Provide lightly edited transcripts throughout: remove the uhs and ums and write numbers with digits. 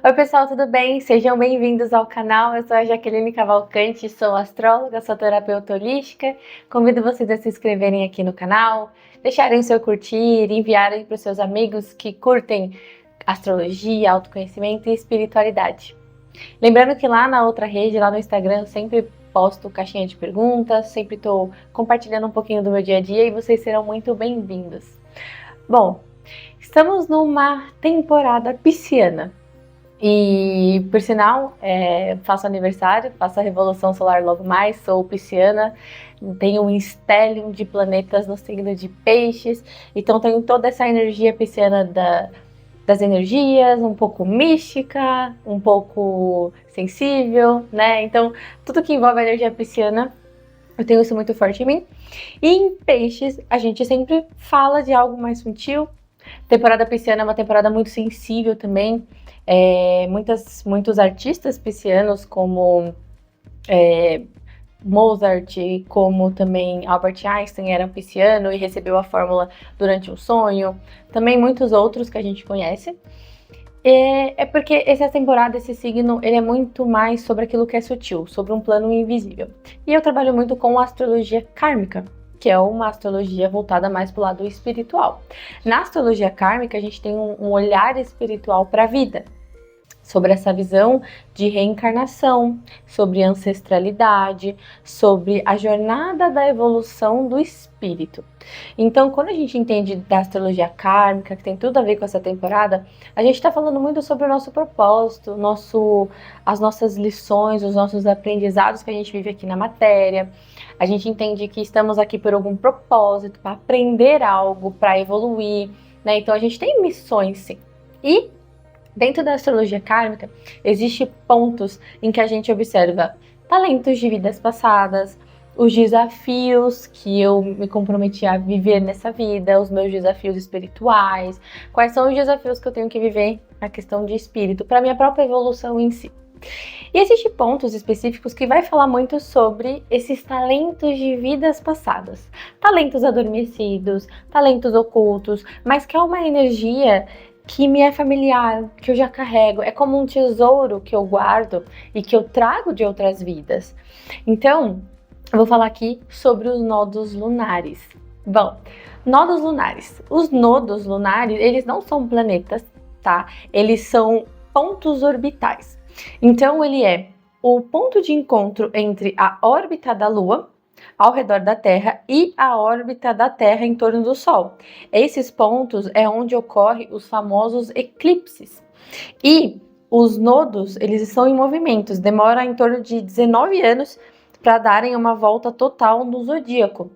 Oi pessoal, tudo bem? Sejam bem-vindos ao canal. Eu sou a Jaqueline Cavalcante, sou astróloga, sou terapeuta holística. Convido vocês a se inscreverem aqui no canal, deixarem seu curtir, enviarem para os seus amigos que curtem astrologia, autoconhecimento e espiritualidade. Lembrando que lá na outra rede, lá no Instagram, eu sempre posto caixinha de perguntas, sempre estou compartilhando um pouquinho do meu dia a dia e vocês serão muito bem-vindos. Bom, estamos numa temporada pisciana. E, por sinal, faço aniversário, faço a Revolução Solar logo mais, sou pisciana, tenho um stellium de planetas no signo de Peixes, então tenho toda essa energia pisciana das energias, um pouco mística, um pouco sensível, né? Então, tudo que envolve a energia pisciana, eu tenho isso muito forte em mim. E em Peixes, a gente sempre fala de algo mais sutil. Temporada pisciana é uma temporada muito sensível também. Muitos artistas piscianos, como Mozart, como também Albert Einstein, era pisciano e recebeu a fórmula durante um sonho. Também muitos outros que a gente conhece. É porque essa temporada, esse signo, ele é muito mais sobre aquilo que é sutil, sobre um plano invisível. E eu trabalho muito com astrologia kármica, que é uma astrologia voltada mais para o lado espiritual. Na astrologia kármica, a gente tem um olhar espiritual para a vida, sobre essa visão de reencarnação, sobre ancestralidade, sobre a jornada da evolução do espírito. Então, quando a gente entende da astrologia kármica, que tem tudo a ver com essa temporada, a gente está falando muito sobre o nosso propósito, as nossas lições, os nossos aprendizados que a gente vive aqui na matéria. A gente entende que estamos aqui por algum propósito, para aprender algo, para evoluir, né? Então, a gente tem missões, sim. E dentro da astrologia kármica, existem pontos em que a gente observa talentos de vidas passadas, os desafios que eu me comprometi a viver nessa vida, os meus desafios espirituais, quais são os desafios que eu tenho que viver na questão de espírito, para minha própria evolução em si. E existem pontos específicos que vai falar muito sobre esses talentos de vidas passadas, talentos adormecidos, talentos ocultos, mas que é uma energia que me é familiar, que eu já carrego, é como um tesouro que eu guardo e que eu trago de outras vidas. Então, eu vou falar aqui sobre os nodos lunares. Bom, nodos lunares. Os nodos lunares, eles não são planetas, tá? Eles são pontos orbitais. Então, ele é o ponto de encontro entre a órbita da Lua, ao redor da Terra, e a órbita da Terra em torno do Sol. Esses pontos é onde ocorrem os famosos eclipses. E os nodos, eles estão em movimentos, demora em torno de 19 anos para darem uma volta total no zodíaco.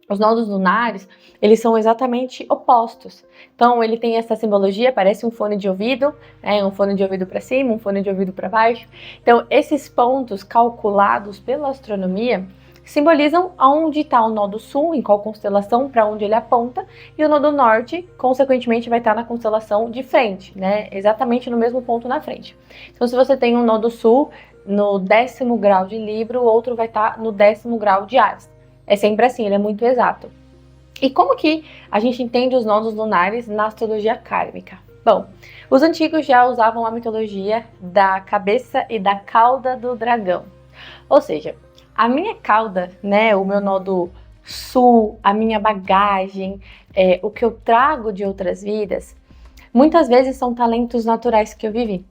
Os nodos lunares, eles são exatamente opostos. Então, ele tem essa simbologia, parece um fone de ouvido, né? Um fone de ouvido para cima, um fone de ouvido para baixo. Então, esses pontos calculados pela astronomia simbolizam aonde está o nodo sul, em qual constelação, para onde ele aponta, e o nodo norte, consequentemente, vai estar na constelação de frente, né? Exatamente no mesmo ponto na frente. Então, se você tem um nodo sul no 10º grau de Libra, o outro vai estar no 10º grau de Áries. É sempre assim, ele é muito exato. E como que a gente entende os nodos lunares na astrologia kármica? Bom, os antigos já usavam a mitologia da cabeça e da cauda do dragão. Ou seja, a minha cauda, né, o meu nodo sul, a minha bagagem, o que eu trago de outras vidas, muitas vezes são talentos naturais que eu vivi.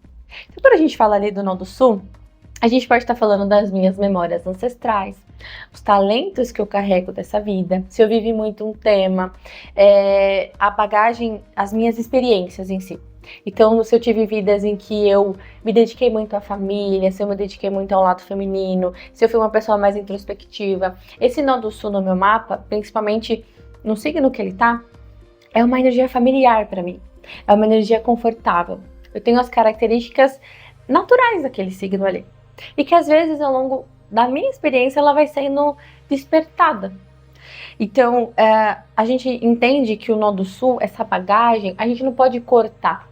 Então, quando a gente fala ali do nodo sul, a gente pode estar falando das minhas memórias ancestrais, os talentos que eu carrego dessa vida, se eu vivi muito um tema, a bagagem, as minhas experiências em si. Então, se eu tive vidas em que eu me dediquei muito à família, se eu me dediquei muito ao lado feminino, se eu fui uma pessoa mais introspectiva, esse nodo sul no meu mapa, principalmente no signo que ele tá, é uma energia familiar para mim, é uma energia confortável. Eu tenho as características naturais daquele signo ali. E que às vezes, ao longo da minha experiência, ela vai sendo despertada. Então, a gente entende que o nodo sul, essa bagagem, a gente não pode cortar.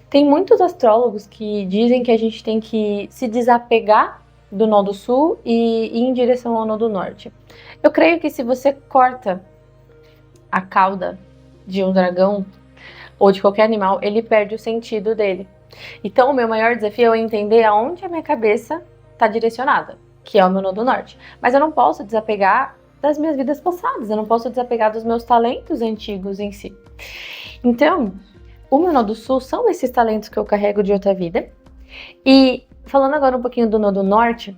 Tem muitos astrólogos que dizem que a gente tem que se desapegar do nodo sul e ir em direção ao nodo norte. Eu creio que se você corta a cauda de um dragão ou de qualquer animal, ele perde o sentido dele. Então, o meu maior desafio é entender aonde a minha cabeça está direcionada, que é o meu nodo norte. Mas eu não posso desapegar das minhas vidas passadas, eu não posso desapegar dos meus talentos antigos em si. Então, o meu nodo sul são esses talentos que eu carrego de outra vida. E falando agora um pouquinho do nodo norte,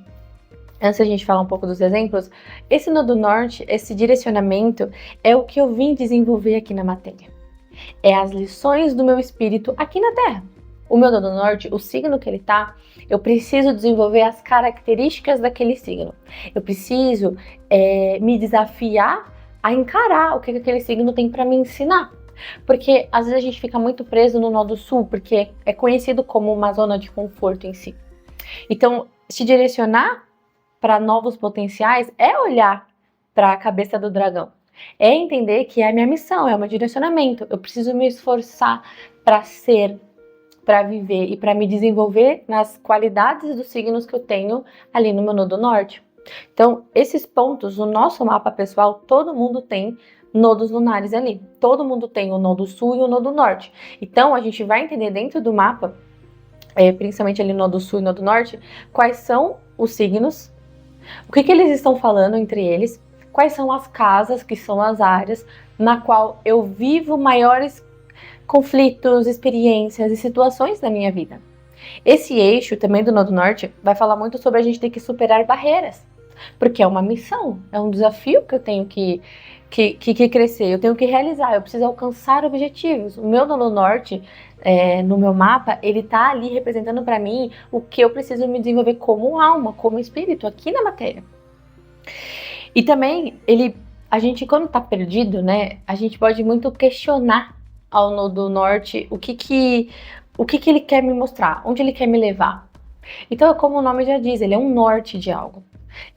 antes da gente falar um pouco dos exemplos, esse nodo norte, esse direcionamento, é o que eu vim desenvolver aqui na matéria. É as lições do meu espírito aqui na Terra. O meu nodo norte, o signo que ele tá, eu preciso desenvolver as características daquele signo. Eu preciso me desafiar a encarar o que aquele signo tem para me ensinar. Porque às vezes a gente fica muito preso no nodo sul, porque é conhecido como uma zona de conforto em si. Então, se direcionar para novos potenciais é olhar para a cabeça do dragão. É entender que é a minha missão, é o meu direcionamento. Eu preciso me esforçar para ser, para viver e para me desenvolver nas qualidades dos signos que eu tenho ali no meu nodo norte. Então, esses pontos, no nosso mapa pessoal, todo mundo tem nodos lunares ali. Todo mundo tem o nodo sul e o nodo norte. Então, a gente vai entender dentro do mapa, principalmente ali no nodo sul e nodo norte, quais são os signos, o que eles estão falando entre eles, quais são as casas, que são as áreas na qual eu vivo maiores conflitos, experiências e situações na minha vida. Esse eixo também do nodo norte vai falar muito sobre a gente ter que superar barreiras, porque é uma missão, é um desafio que eu tenho que crescer, eu tenho que realizar, eu preciso alcançar objetivos. O meu nodo norte, no meu mapa, ele tá ali representando para mim o que eu preciso me desenvolver como alma, como espírito, aqui na matéria. E também, a gente quando tá perdido, né, a gente pode muito questionar ao nodo norte o que ele quer me mostrar, onde ele quer me levar. Então, como o nome já diz, ele é um norte de algo.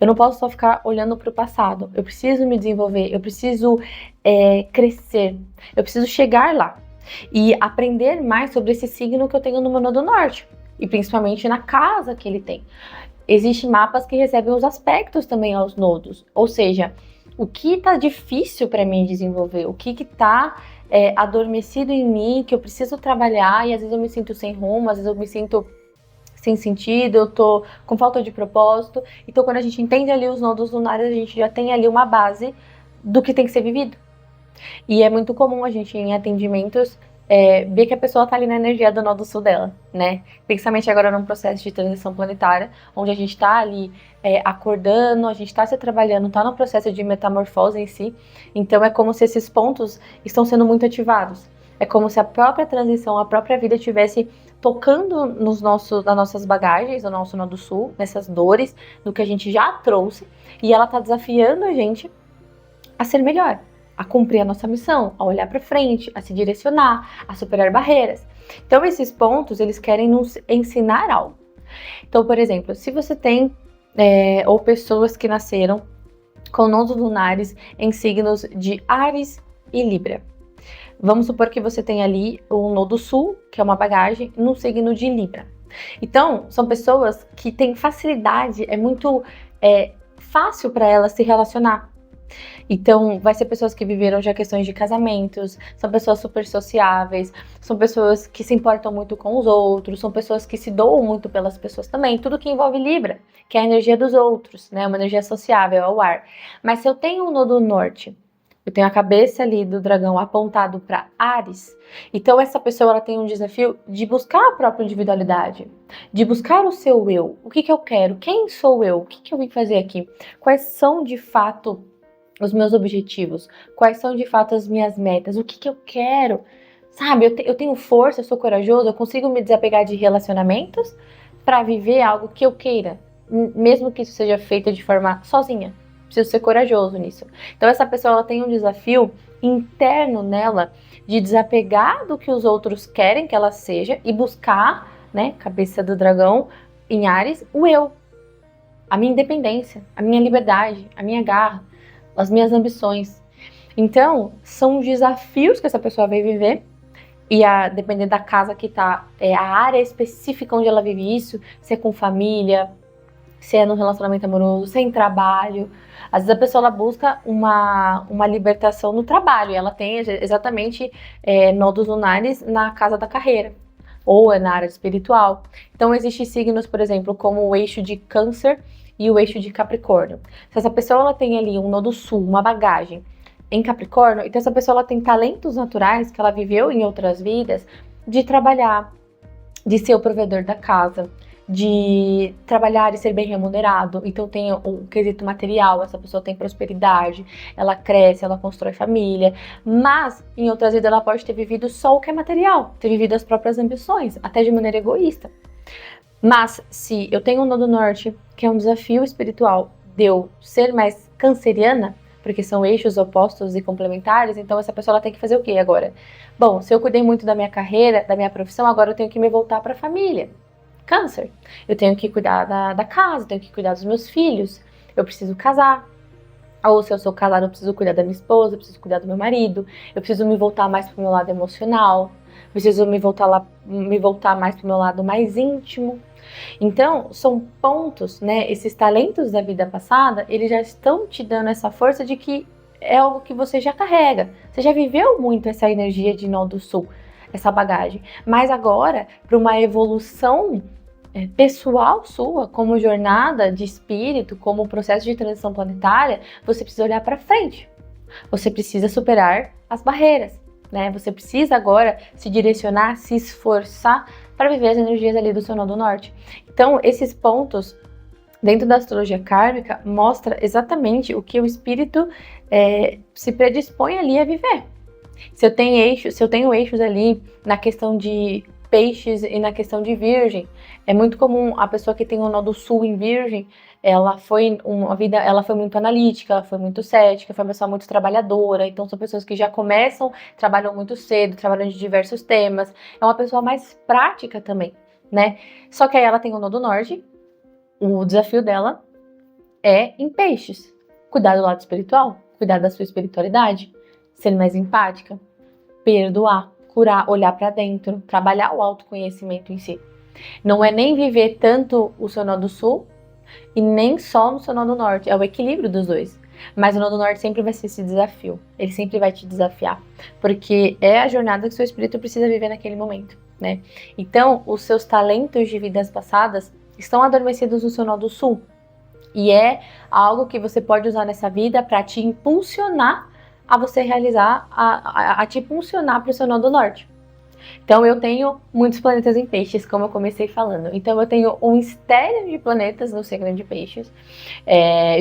Eu não posso só ficar olhando para o passado. Eu preciso me desenvolver, eu preciso crescer, eu preciso chegar lá e aprender mais sobre esse signo que eu tenho no meu nodo norte e principalmente na casa que ele tem. Existem mapas que recebem os aspectos também aos nodos, ou seja, o que está difícil para mim desenvolver, o que está adormecido em mim, que eu preciso trabalhar e às vezes eu me sinto sem rumo, às vezes eu me sinto sem sentido, eu tô com falta de propósito. Então, quando a gente entende ali os nodos lunares, a gente já tem ali uma base do que tem que ser vivido. E é muito comum a gente, em atendimentos, ver que a pessoa tá ali na energia do nodo sul dela, né? Principalmente agora num processo de transição planetária, onde a gente tá ali acordando, a gente tá se trabalhando, tá no processo de metamorfose em si. Então, é como se esses pontos estão sendo muito ativados. É como se a própria transição, a própria vida estivesse tocando nas nossas bagagens, no nosso nodo sul, nessas dores, no que a gente já trouxe, e ela tá desafiando a gente a ser melhor, a cumprir a nossa missão, a olhar para frente, a se direcionar, a superar barreiras. Então, esses pontos, eles querem nos ensinar algo. Então, por exemplo, se você tem ou pessoas que nasceram com nodos lunares em signos de Áries e Libra. Vamos supor que você tem ali o nodo sul, que é uma bagagem, no signo de Libra. Então, são pessoas que têm facilidade, é muito fácil para elas se relacionar. Então, vai ser pessoas que viveram já questões de casamentos, são pessoas super sociáveis, são pessoas que se importam muito com os outros, são pessoas que se doam muito pelas pessoas também, tudo que envolve Libra, que é a energia dos outros, né? Uma energia sociável, ao ar. Mas se eu tenho um nodo norte, eu tenho a cabeça ali do dragão apontado para Áries. Então essa pessoa ela tem um desafio de buscar a própria individualidade, de buscar o seu eu. O que eu quero? Quem sou eu? O que eu vim fazer aqui? Quais são de fato os meus objetivos? Quais são de fato as minhas metas? O que eu quero? Sabe, eu tenho força, eu sou corajoso, eu consigo me desapegar de relacionamentos para viver algo que eu queira, mesmo que isso seja feito de forma sozinha. Preciso ser corajoso nisso. Então essa pessoa ela tem um desafio interno nela de desapegar do que os outros querem que ela seja e buscar, né, cabeça do dragão em Áries, o eu, a minha independência, a minha liberdade, a minha garra, as minhas ambições. Então são desafios que essa pessoa vai viver e dependendo da casa que tá, a área específica onde ela vive isso, se é com família, se é no relacionamento amoroso, se é em trabalho. Às vezes a pessoa ela busca uma libertação no trabalho, e ela tem exatamente nodos lunares na casa da carreira, ou é na área espiritual. Então, existem signos, por exemplo, como o eixo de Câncer e o eixo de Capricórnio. Se essa pessoa ela tem ali um nodo sul, uma bagagem em Capricórnio, então essa pessoa ela tem talentos naturais que ela viveu em outras vidas de trabalhar, de ser o provedor da casa, de trabalhar e ser bem remunerado. Então tem o quesito material, essa pessoa tem prosperidade, ela cresce, ela constrói família, mas em outras vidas ela pode ter vivido só o que é material, ter vivido as próprias ambições, até de maneira egoísta. Mas se eu tenho um nodo norte, que é um desafio espiritual de eu ser mais canceriana, porque são eixos opostos e complementares, então essa pessoa ela tem que fazer o quê agora? Bom, se eu cuidei muito da minha carreira, da minha profissão, agora eu tenho que me voltar para a família. Câncer. Eu tenho que cuidar da casa, tenho que cuidar dos meus filhos, eu preciso casar. Ou se eu sou casada, eu preciso cuidar da minha esposa, eu preciso cuidar do meu marido, eu preciso me voltar mais pro meu lado emocional, preciso me voltar mais pro meu lado mais íntimo. Então, são pontos, né? Esses talentos da vida passada, eles já estão te dando essa força de que é algo que você já carrega. Você já viveu muito essa energia de Nodo Sul, essa bagagem. Mas agora, para uma evolução pessoal sua, como jornada de espírito, como processo de transição planetária, você precisa olhar para frente. Você precisa superar as barreiras, né? Você precisa agora se direcionar, se esforçar para viver as energias ali do seu nodo norte. Então, esses pontos dentro da astrologia kármica mostra exatamente o que o espírito se predispõe ali a viver. Se eu tenho eixos ali na questão de peixes e na questão de virgem, é muito comum a pessoa que tem o nodo sul em virgem, ela foi muito analítica, ela foi muito cética, foi uma pessoa muito trabalhadora, então são pessoas que já trabalham muito cedo, trabalham de diversos temas, é uma pessoa mais prática também, né? Só que aí ela tem o nodo norte, o desafio dela é em peixes, cuidar do lado espiritual, cuidar da sua espiritualidade, ser mais empática, perdoar, curar, olhar para dentro, trabalhar o autoconhecimento em si. Não é nem viver tanto o seu nodo sul e nem só no seu nodo norte, é o equilíbrio dos dois. Mas o nodo norte sempre vai ser esse desafio, ele sempre vai te desafiar, porque é a jornada que o seu espírito precisa viver naquele momento, né? Então, os seus talentos de vidas passadas estão adormecidos no seu nodo sul, e é algo que você pode usar nessa vida para te impulsionar a você realizar, a te impulsionar para o seu nodo norte. Então eu tenho muitos planetas em peixes, como eu comecei falando. Então eu tenho um mistério de planetas no signo de peixes,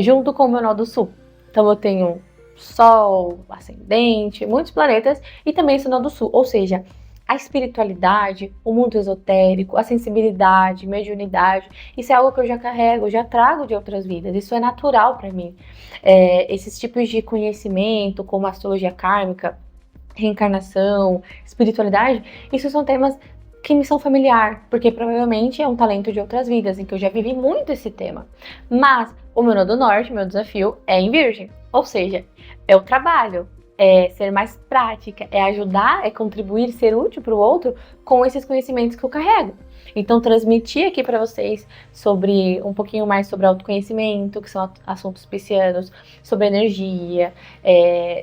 junto com o meu nodo sul. Então eu tenho Sol, Ascendente, muitos planetas e também esse nodo sul. Ou seja, a espiritualidade, o mundo esotérico, a sensibilidade, mediunidade, isso é algo que eu já carrego, eu já trago de outras vidas, isso é natural para mim. Esses tipos de conhecimento, como a astrologia kármica, reencarnação, espiritualidade, isso são temas que me são familiar, porque provavelmente é um talento de outras vidas, em que eu já vivi muito esse tema. Mas o meu nodo norte, meu desafio é em virgem, ou seja, é o trabalho, é ser mais prática, é ajudar, é contribuir, ser útil para o outro com esses conhecimentos que eu carrego. Então, transmitir aqui para vocês sobre um pouquinho mais sobre autoconhecimento, que são assuntos piscianos, sobre energia,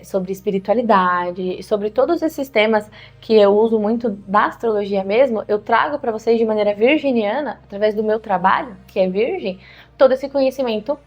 sobre espiritualidade, sobre todos esses temas que eu uso muito da astrologia mesmo, eu trago para vocês de maneira virginiana, através do meu trabalho, que é virgem, todo esse conhecimento,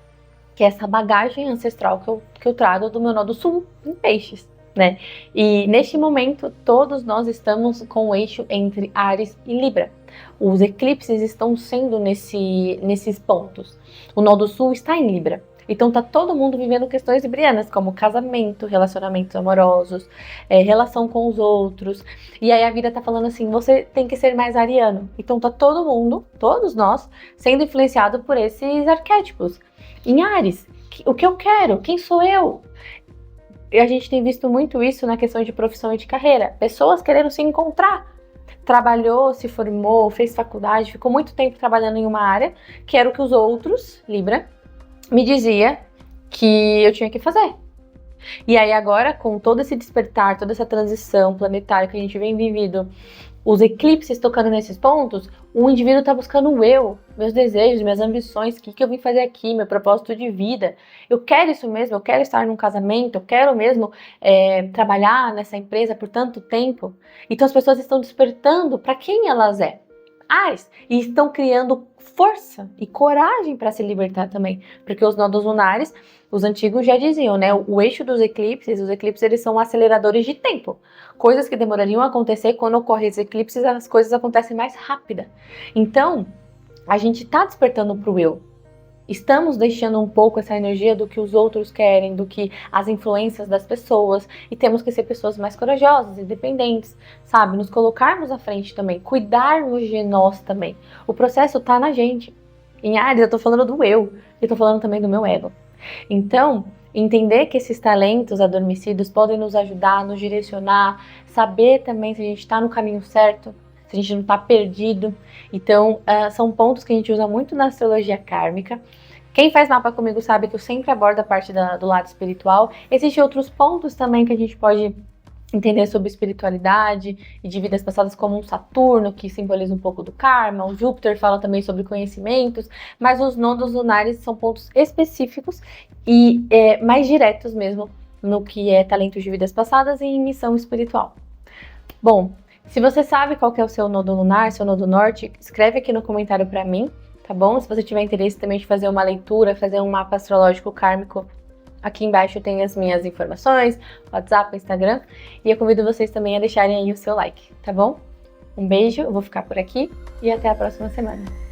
que é essa bagagem ancestral que eu trago do meu nodo sul em peixes, né? E neste momento, todos nós estamos com o eixo entre Áries e Libra. Os eclipses estão sendo nesses pontos. O nodo sul está em Libra. Então tá todo mundo vivendo questões librianas, como casamento, relacionamentos amorosos, relação com os outros. E aí a vida tá falando assim, você tem que ser mais ariano. Então tá todo mundo, todos nós, sendo influenciado por esses arquétipos. Em Áries, o que eu quero? Quem sou eu? E a gente tem visto muito isso na questão de profissão e de carreira. Pessoas querendo se encontrar. Trabalhou, se formou, fez faculdade, ficou muito tempo trabalhando em uma área que era o que os outros, Libra, me dizia que eu tinha que fazer. E aí agora, com todo esse despertar, toda essa transição planetária que a gente vem vivendo, os eclipses tocando nesses pontos, o indivíduo está buscando o eu, meus desejos, minhas ambições, o que eu vim fazer aqui, meu propósito de vida. Eu quero isso mesmo, eu quero estar num casamento, eu quero mesmo trabalhar nessa empresa por tanto tempo. Então as pessoas estão despertando para quem elas é. Ares, e estão criando força e coragem para se libertar também, porque os nodos lunares, os antigos já diziam, né, o eixo dos eclipses, os eclipses eles são aceleradores de tempo, coisas que demorariam a acontecer, quando ocorrem os eclipses as coisas acontecem mais rápida. Então, a gente está despertando para o eu. Estamos deixando um pouco essa energia do que os outros querem, do que as influências das pessoas, e temos que ser pessoas mais corajosas, independentes, sabe? Nos colocarmos à frente também, cuidarmos de nós também. O processo tá na gente. Em Ares eu tô falando do eu, e tô falando também do meu ego. Então, entender que esses talentos adormecidos podem nos ajudar, nos direcionar, saber também se a gente está no caminho certo, se a gente não está perdido. Então, são pontos que a gente usa muito na astrologia kármica. Quem faz mapa comigo sabe que eu sempre abordo a parte do lado espiritual. Existem outros pontos também que a gente pode entender sobre espiritualidade e de vidas passadas, como um Saturno, que simboliza um pouco do karma, o Júpiter fala também sobre conhecimentos, mas os nodos lunares são pontos específicos e mais diretos mesmo no que é talentos de vidas passadas e missão espiritual. Bom, se você sabe qual que é o seu nodo lunar, seu nodo norte, escreve aqui no comentário para mim, tá bom? Se você tiver interesse também de fazer uma leitura, fazer um mapa astrológico kármico, aqui embaixo tem as minhas informações, WhatsApp, Instagram, e eu convido vocês também a deixarem aí o seu like, tá bom? Um beijo, eu vou ficar por aqui e até a próxima semana.